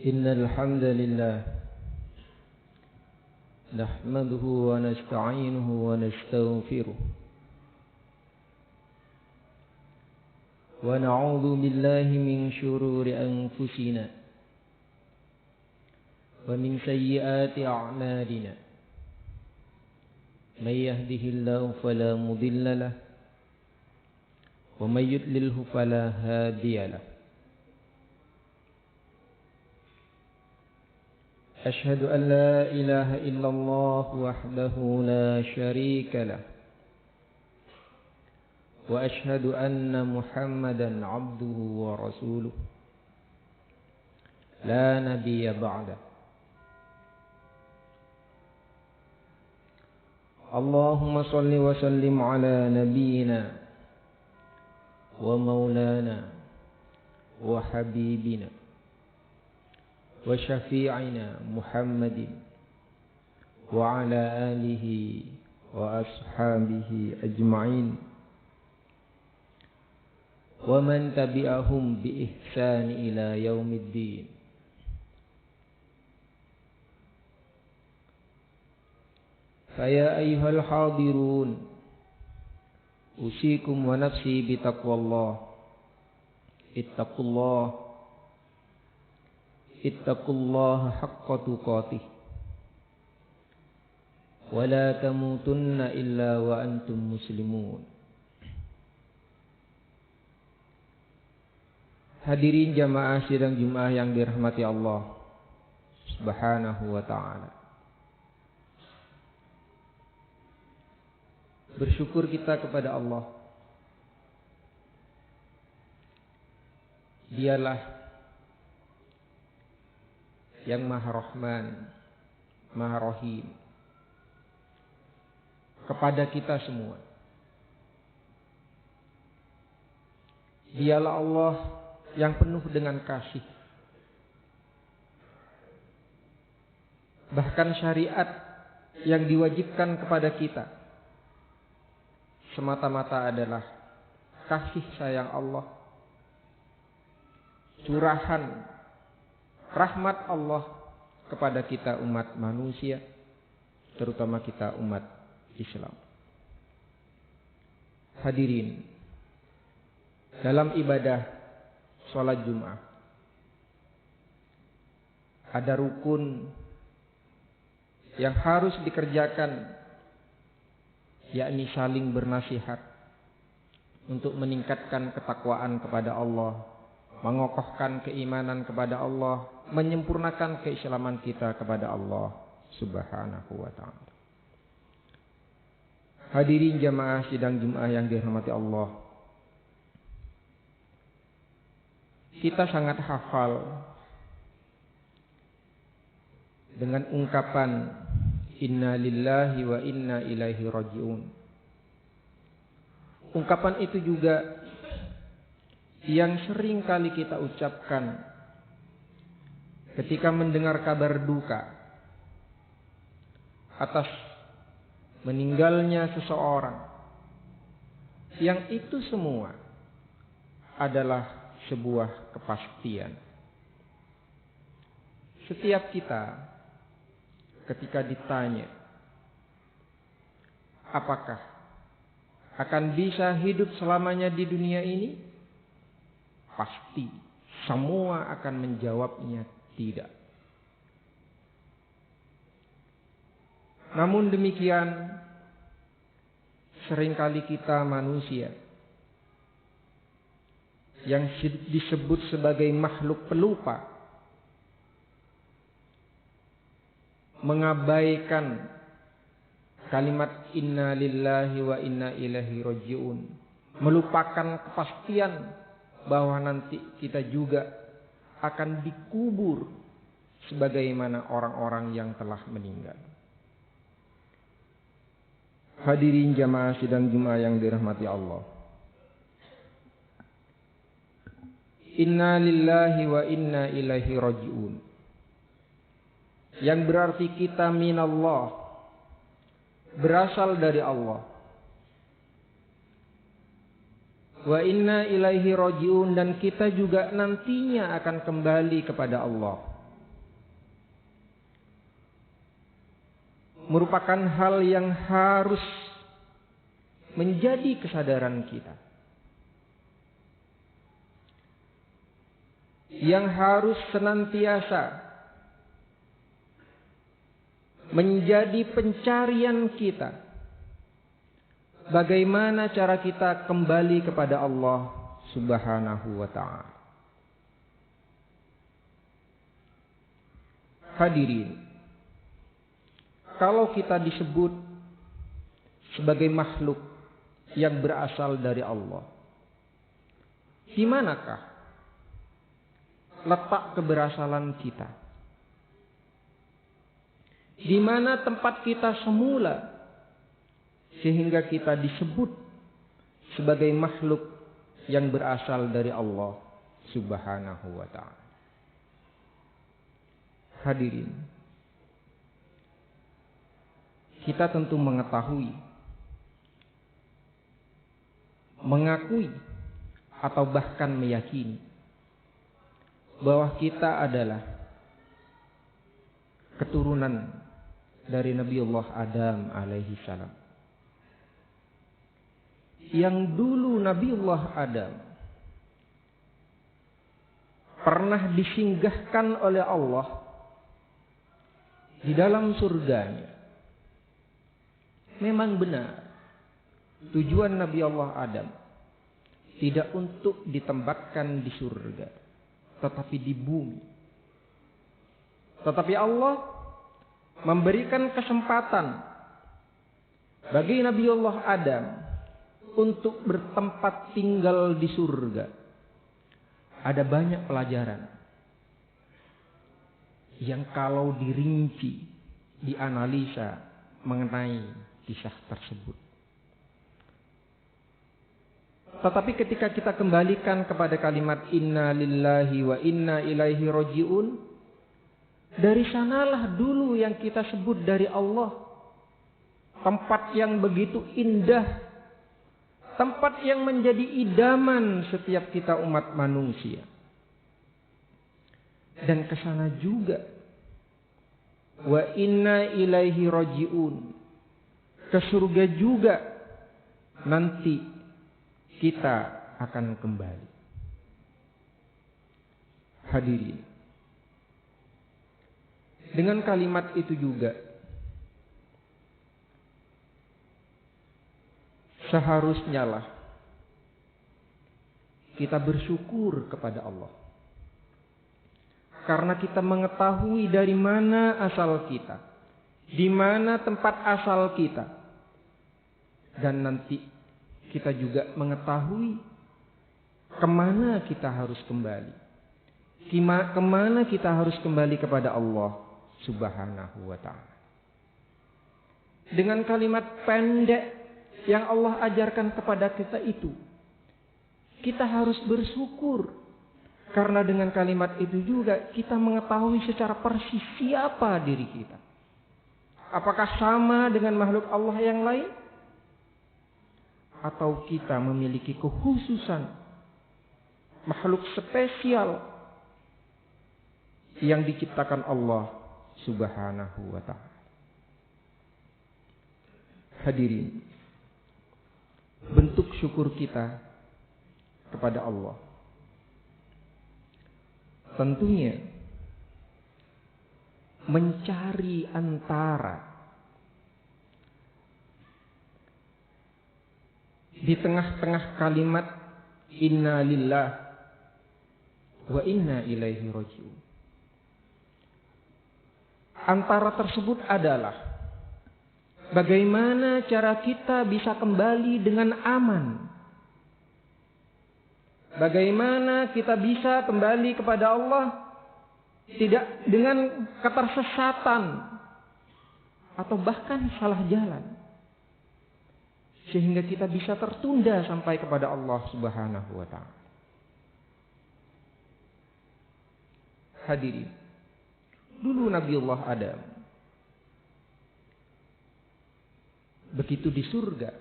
إن الحمد لله نحمده ونستعينه ونستغفره ونعوذ بالله من شرور أنفسنا ومن سيئات أعمالنا من يهده الله فلا مضل له ومن يضلله فلا هادي له أشهد أن لا إله إلا الله وحده لا شريك له وأشهد أن محمدا عبده ورسوله لا نبي بعده اللهم صل وسلم على نبينا ومولانا وحبيبنا وشفيعنا محمد وعلى آله وأصحابه أجمعين ومن تبعهم بإحسان إلى يوم الدين. فيا أيها الحاضرون أوصيكم ونفسي بتقوى الله. اتقوا الله حق تقاته ولا تموتن إلا وأنتم مسلمون. Hadirin jamaah sidang Jumat yang dirahmati Allah Subhanahu wa ta'ala. Bersyukur kita kepada Allah. Dialah yang Maha Rahman, Maha Rahim kepada kita semua. Dialah Allah yang penuh dengan kasih. Bahkan syariat yang diwajibkan kepada kita semata-mata adalah kasih sayang Allah, curahan rahmat Allah kepada kita umat manusia, terutama kita umat Islam. Hadirin, dalam ibadah sholat Jumat ada rukun yang harus dikerjakan, yakni saling bernasihat untuk meningkatkan ketakwaan kepada Allah, mengokohkan keimanan kepada Allah, menyempurnakan keislaman kita kepada Allah Subhanahu wa ta'ala. Hadirin jamaah sidang Jumat yang dirahmati Allah, kita sangat hafal dengan ungkapan inna lillahi wa inna ilaihi raji'un. Ungkapan itu juga yang sering kali kita ucapkan ketika mendengar kabar duka atas meninggalnya seseorang, yang itu semua adalah sebuah kepastian. Setiap kita ketika ditanya apakah akan bisa hidup selamanya di dunia ini, pasti semua akan menjawabnya tidak. Namun demikian, seringkali kita manusia yang disebut sebagai makhluk pelupa mengabaikan kalimat inna lillahi wa inna ilaihi raji'un, melupakan kepastian bahwa nanti kita juga akan dikubur sebagaimana orang-orang yang telah meninggal. Hadirin jamaah sidang Jumat yang dirahmati Allah, inna lillahi wa inna ilaihi raji'un, yang berarti kita minallah, berasal dari Allah, wa inna ilaihi raji'un, dan kita juga nantinya akan kembali kepada Allah. merupakan hal yang harus menjadi kesadaran kita, yang harus senantiasa menjadi pencarian kita. Bagaimana cara kita kembali kepada Allah Subhanahu wa ta'ala. Hadirin, kalau kita disebut sebagai makhluk yang berasal dari Allah, di manakah letak keberasaan kita? Di mana tempat kita semula sehingga kita disebut sebagai makhluk yang berasal dari Allah Subhanahu wa ta'ala. Hadirin, kita tentu mengetahui, mengakui, atau bahkan meyakini bahwa kita adalah keturunan dari Nabiullah Adam alaihi salam. Yang dulu Nabiullah Adam pernah disinggahkan oleh Allah di dalam surganya. Memang benar, tujuan Nabi Allah Adam tidak untuk ditempatkan di surga, tetapi di bumi. Tetapi Allah memberikan kesempatan bagi Nabi Allah Adam untuk bertempat tinggal di surga. Ada banyak pelajaran yang kalau dirinci, dianalisa mengenai kisah tersebut. Tetapi ketika kita kembalikan kepada kalimat inna lillahi wa inna ilaihi raji'un, dari sanalah dulu yang kita sebut dari Allah. Tempat yang begitu indah, tempat yang menjadi idaman setiap kita umat manusia. Dan ke sana juga, wa inna ilaihi raji'un, ke surga juga nanti kita akan kembali. Hadirin, dengan kalimat itu juga seharusnya lah kita bersyukur kepada Allah, karena kita mengetahui dari mana asal kita, di mana tempat asal kita, dan nanti kita juga mengetahui kemana kita harus kembali, kemana kita harus kembali kepada Allah Subhanahu wa ta'ala. Dengan kalimat pendek yang Allah ajarkan kepada kita itu, kita harus bersyukur, karena dengan kalimat itu juga kita mengetahui secara persis siapa diri kita. Apakah sama dengan makhluk Allah yang lain? Atau kita memiliki kekhususan, makhluk spesial yang diciptakan Allah Subhanahu wa ta'ala. Hadirin, bentuk syukur kita kepada Allah tentunya mencari antara di tengah-tengah kalimat inna lillah wa inna ilaihi raji'un. Antara tersebut adalah bagaimana cara kita bisa kembali dengan aman. Bagaimana kita bisa kembali kepada Allah tidak dengan ketersesatan atau bahkan salah jalan, sehingga kita bisa tertunda sampai kepada Allah Subhanahu wa ta'ala. Hadirin, dulu Nabiullah Adam begitu di surga,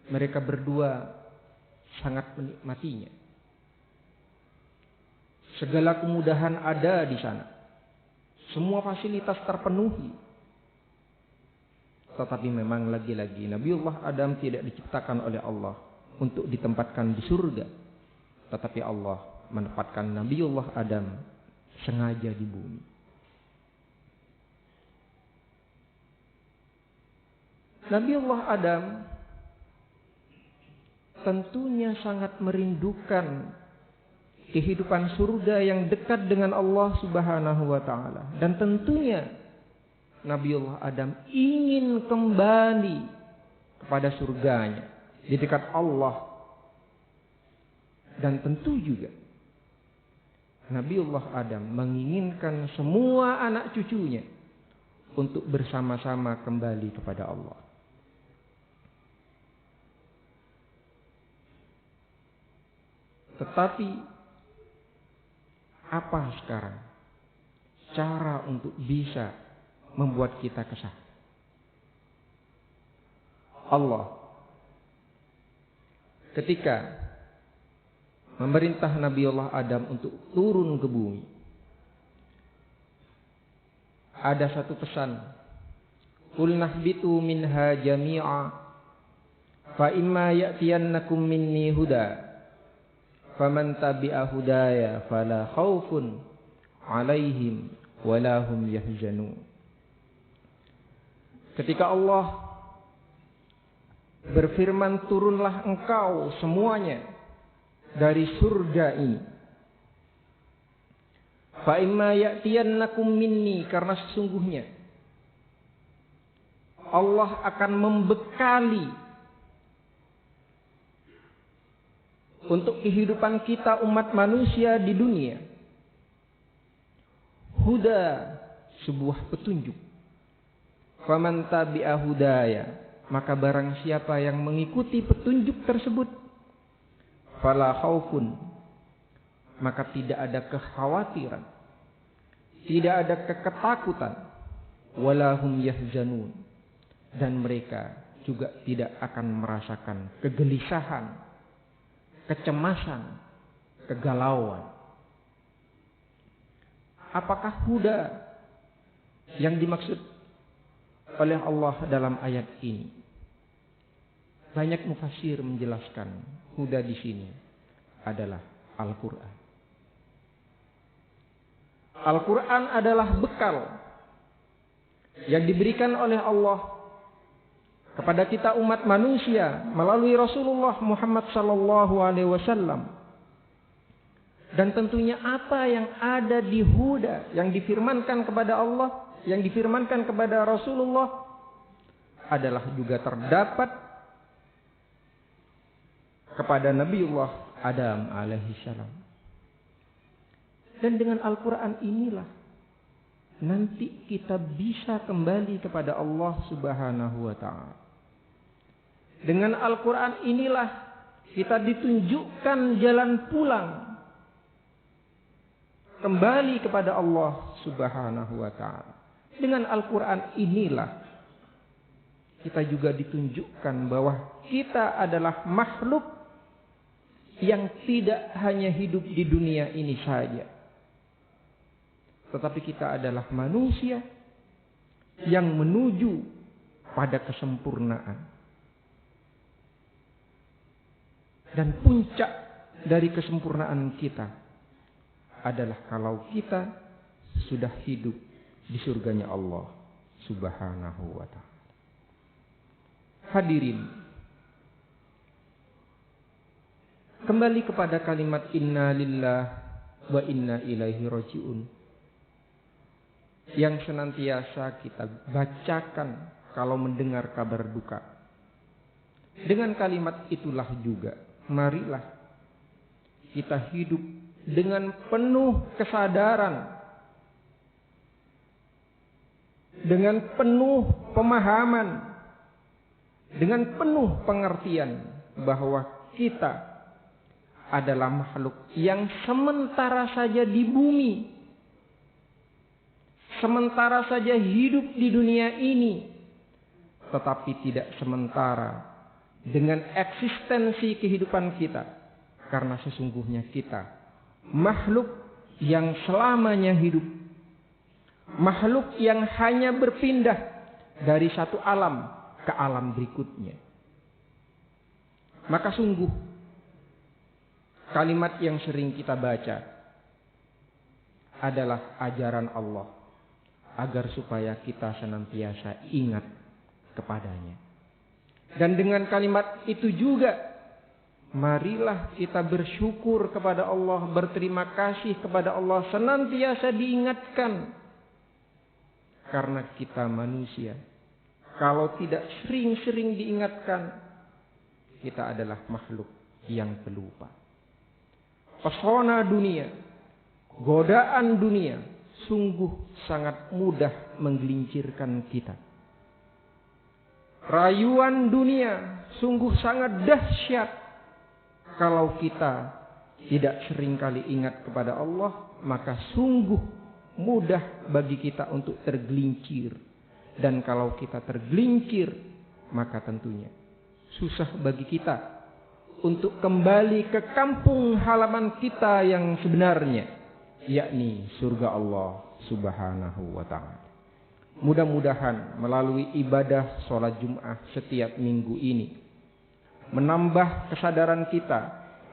mereka berdua sangat menikmatinya. Segala kemudahan ada di sana, semua fasilitas terpenuhi, Tetapi memang lagi-lagi Nabiullah Adam tidak diciptakan oleh Allah untuk ditempatkan di surga. Tetapi Allah menempatkan Nabiullah Adam sengaja di bumi. Nabiullah Adam tentunya sangat merindukan kehidupan surga yang dekat dengan Allah Subhanahu wa taala, dan tentunya Nabiullah Adam ingin kembali kepada surganya di dekat Allah. Dan tentu juga Nabiullah Adam menginginkan semua anak cucunya untuk bersama-sama kembali kepada Allah. Tetapi apa sekarang cara untuk bisa membuat kita kesal? Allah ketika memerintah Nabiullah Adam untuk turun ke bumi, ada satu pesan, qul nahbitu minha jami'a fa imma ya'tiyannakum minni huda faman tabi'a hudaya fala khaufun 'alaihim wala hum yahzanun. Ketika Allah berfirman, turunlah engkau semuanya dari surga ini. Fa imma ya'tiyannakum minni, karena sesungguhnya Allah akan membekali untuk kehidupan kita umat manusia di dunia huda, sebuah petunjuk. Faman tabi'a hudaya, maka barang siapa yang mengikuti petunjuk tersebut, fala khaufun, maka tidak ada kekhawatiran, tidak ada ketakutan, wala hum yahzanun, dan mereka juga tidak akan merasakan kegelisahan, kecemasan, kegalauan. Apakah huda yang dimaksud oleh Allah dalam ayat ini? Banyak mufassir menjelaskan huda di sini adalah Al-Quran. Al-Quran adalah bekal yang diberikan oleh Allah kepada kita umat manusia melalui Rasulullah Muhammad sallallahu alaihi wasallam. Dan tentunya apa yang ada di huda yang difirmankan kepada Allah, yang difirmankan kepada Rasulullah adalah juga terdapat kepada Nabiullah Adam alaihi salam. Dan dengan Al-Quran inilah nanti kita bisa kembali kepada Allah Subhanahu wa ta'ala. Dengan Al-Quran inilah kita ditunjukkan jalan pulang kembali kepada Allah Subhanahu wa ta'ala. Dengan Al-Quran inilah kita juga ditunjukkan bahwa kita adalah makhluk yang tidak hanya hidup di dunia ini saja, tetapi kita adalah manusia yang menuju pada kesempurnaan. Dan puncak dari kesempurnaan kita adalah kalau kita sudah hidup di surganya Allah Subhanahu wa ta'ala. Hadirin, kembali kepada kalimat inna lillahi wa inna ilaihi raji'un yang senantiasa kita bacakan kalau mendengar kabar duka. Dengan kalimat itulah juga marilah kita hidup dengan penuh kesadaran, dengan penuh pemahaman, dengan penuh pengertian bahwa kita adalah makhluk yang sementara saja di bumi, sementara saja hidup di dunia ini, tetapi tidak sementara dengan eksistensi kehidupan kita, karena sesungguhnya kita makhluk yang selamanya hidup, makhluk yang hanya berpindah dari satu alam ke alam berikutnya. Maka sungguh kalimat yang sering kita baca adalah ajaran Allah agar supaya kita senantiasa ingat kepadanya. Dan dengan kalimat itu juga marilah kita bersyukur kepada Allah, berterima kasih kepada Allah, senantiasa diingatkan. Karena kita manusia, kalau tidak sering-sering diingatkan, kita adalah makhluk yang pelupa. Pesona dunia, godaan dunia, sungguh sangat mudah menggelincirkan kita. Rayuan dunia sungguh sangat dahsyat. Kalau kita tidak seringkali ingat kepada Allah, maka sungguh mudah bagi kita untuk tergelincir. Dan kalau kita tergelincir, maka tentunya susah bagi kita untuk kembali ke kampung halaman kita yang sebenarnya, yakni surga Allah Subhanahu wa ta'ala. Mudah-mudahan melalui ibadah sholat Jum'ah setiap minggu ini menambah kesadaran kita,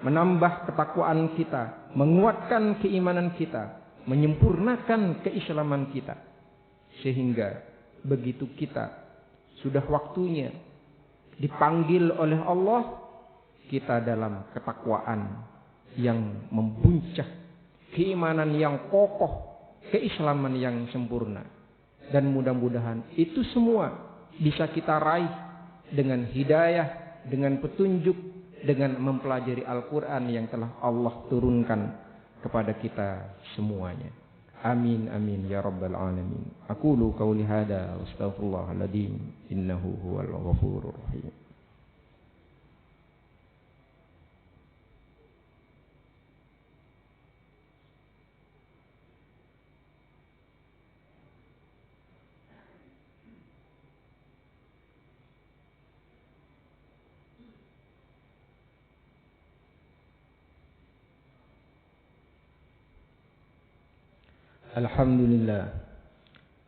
menambah ketakwaan kita, menguatkan keimanan kita, menyempurnakan keislaman kita. Sehingga begitu kita sudah waktunya dipanggil oleh Allah, kita dalam ketakwaan yang membuncah, keimanan yang kokoh, keislaman yang sempurna. Dan mudah-mudahan itu semua bisa kita raih dengan hidayah, dengan petunjuk, dengan mempelajari Al-Quran yang telah Allah turunkan kepada kita semuanya. Amin amin ya rabbal alamin. Aqulu qauli hada wa astaghfirullahal adzim innahu huwal ghafurur rahim.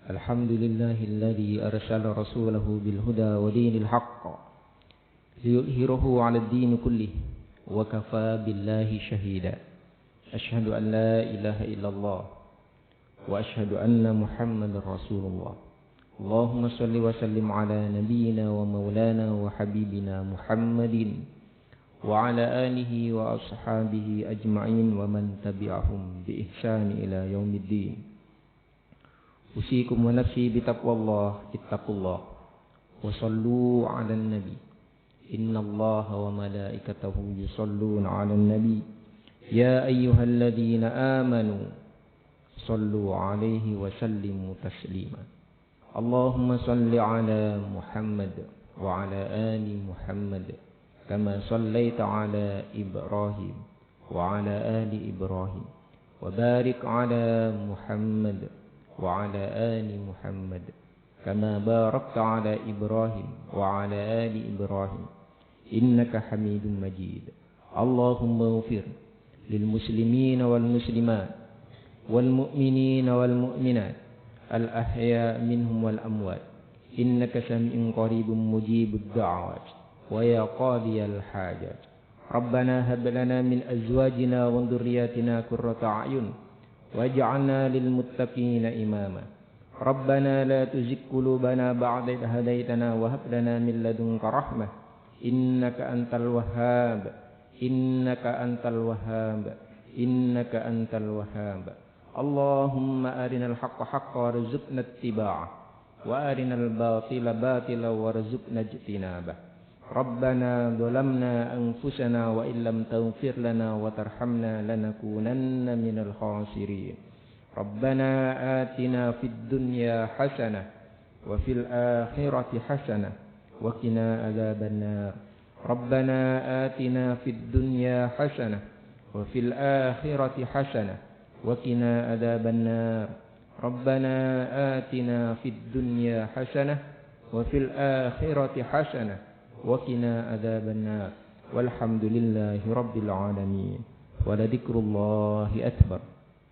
Alhamdulillahilladzi arsala rasulahu bil huda wa dinil haqq liyudhhirahu 'alad din kullih wa kafaa billahi shahida. Asyhadu an la ilaha illallah wa asyhadu anna Muhammadar Rasulullah. Allahumma shalli wa sallim ala nabiyyina wa maulana wa habibina Muhammadin wa ala alihi wa ashabihi ajma'in wa man tabi'ahum bi ihsan ila yaumiddin. Usikum wa nafsi bi taqwallah ittaqullah wa sallu 'alan nabi. Innallaha wa malaikatahu yusalluna 'alan nabi. Ya ayyuhalladzina amanu sallu 'alaihi wa sallimu taslima. Allahumma salli 'ala Muhammad wa 'ala ali Muhammad كما صليت على إبراهيم وعلى آل إبراهيم وبارك على محمد وعلى آل محمد كما باركت على إبراهيم وعلى آل إبراهيم إنك حميد مجيد. اللهم اغفر للمسلمين والمسلمات والمؤمنين والمؤمنات الأحياء منهم والأموات إنك سميع قريب مجيب الدعوات ويا قاضي الحاجات. ربنا هب لنا من أزواجنا وذرياتنا قرة أعين واجعلنا للمتقين إماما. ربنا لا تزغ قلوبنا بعد إذ هديتنا وهب لنا من لدنك رحمة إنك أنت الوهاب إنك أنت الوهاب إنك أنت الوهاب. اللهم أرنا الحق حقا وارزقنا اتباعه وأرنا الباطل باطلا وارزقنا اجتنابه. ربنا ظلمنا أنفسنا وإن لم تغفر لنا وترحمنا لنكونن من الخاسرين. ربنا آتنا في الدنيا حسنة وفي الآخرة حسنة وقنا عذاب النار. ربنا آتنا في الدنيا حسنة وفي الآخرة حسنة وقنا عذاب النار. ربنا آتنا في الدنيا حسنة وفي الآخرة حسنة وقنا عذاب النار. والحمد لله رب العالمين ولذكر الله أكبر.